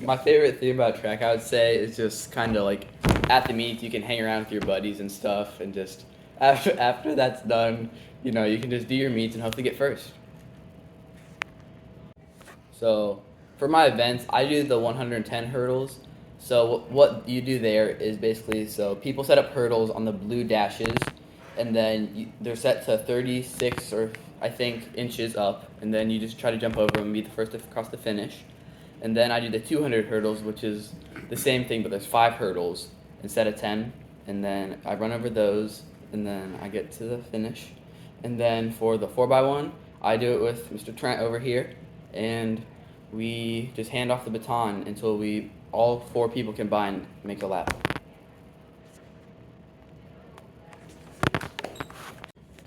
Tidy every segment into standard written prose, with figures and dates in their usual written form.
My favorite thing about track, I would say, is just kind of like at the meets, you can hang around with your buddies and stuff, and just after that's done, you can just do your meets and hopefully get first. So for my events, I do the 110 hurdles. So what you do there is basically, so people set up hurdles on the blue dashes, and then they're set to 36 or I think inches up, and then you just try to jump over them and be the first to cross the finish. And then I do the 200 hurdles, which is the same thing, but there's 5 hurdles instead of 10. And then I run over those, and then I get to the finish. And then for the 4x1, I do it with Mr. Trent over here, and we just hand off the baton until all 4 people combined make a lap.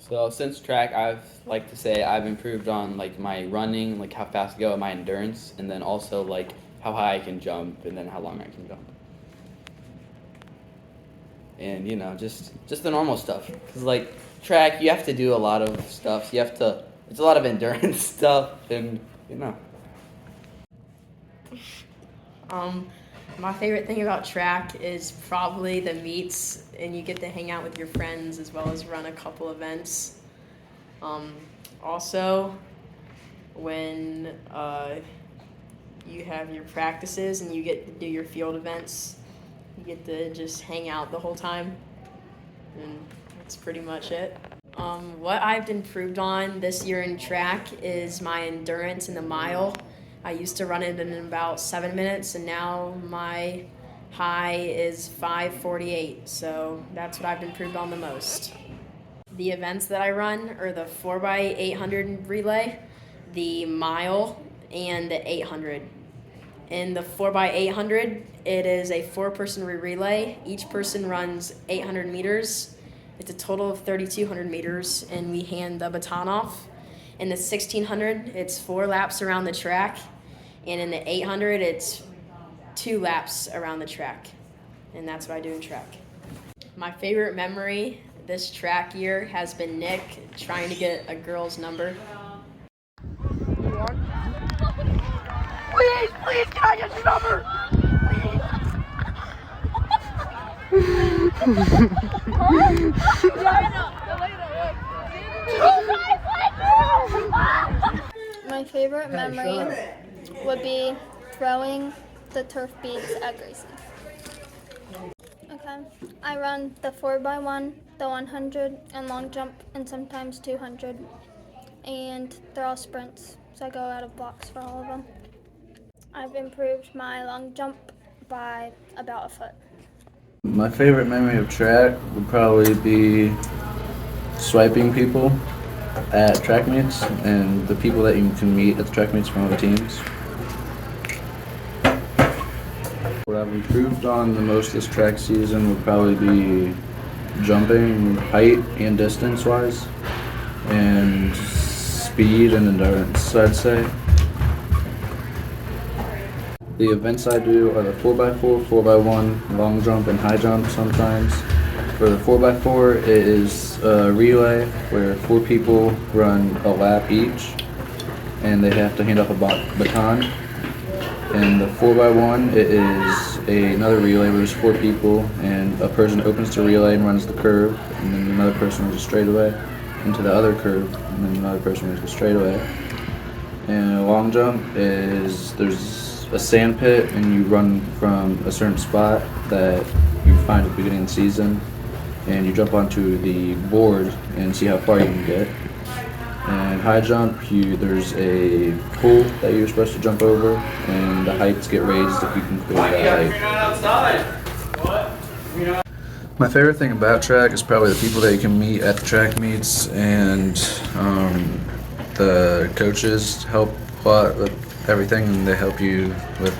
So since track, I've like to say I've improved on like my running, like how fast I go, and my endurance, and then also like how high I can jump, and then how long I can jump. And just the normal stuff. Cause like track, you have to do a lot of stuff. It's a lot of endurance stuff, and My favorite thing about track is probably the meets, and you get to hang out with your friends as well as run a couple events. Also, when you have your practices and you get to do your field events, you get to just hang out the whole time, and that's pretty much it. What I've improved on this year in track is my endurance in the mile. I used to run it in about 7 minutes, and now my high is 5:48, so that's what I've improved on the most. The events that I run are the 4x800 relay, the mile, and the 800. In the 4x800, it is a 4-person relay. Each person runs 800 meters. It's a total of 3,200 meters, and we hand the baton off. In the 1600, it's 4 laps around the track, and in the 800, it's 2 laps around the track, and that's what I do in track. My favorite memory this track year has been Nick trying to get a girl's number. Please, can I get your number? My favorite memory would be throwing the turf beads at Gracie. Okay, I run the 4x1, the 100, and long jump, and sometimes 200. And they're all sprints, so I go out of blocks for all of them. I've improved my long jump by about a foot. My favorite memory of track would probably be swiping people at track meets and the people that you can meet at the track meets from other teams. What I've improved on the most this track season would probably be jumping height and distance wise, and speed and endurance, I'd say. The events I do are the 4x4, 4x1, long jump, and high jump sometimes. For the 4x4, it is a relay where 4 people run a lap each, and they have to hand off a baton. And the 4x1, it is another relay where there's 4 people, and a person opens the relay and runs the curve, and then another person runs a straightaway into the other curve, and then another person runs the straightaway. And a long jump is there's a sand pit, and you run from a certain spot that you find at the beginning of the season, and you jump onto the board and see how far you can get. And high jump, there's a pool that you're supposed to jump over, and the heights get raised if you can clear that height. My favorite thing about track is probably the people that you can meet at the track meets, and the coaches help a lot with everything, and they help you with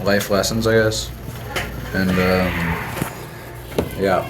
life lessons, I guess. And yeah.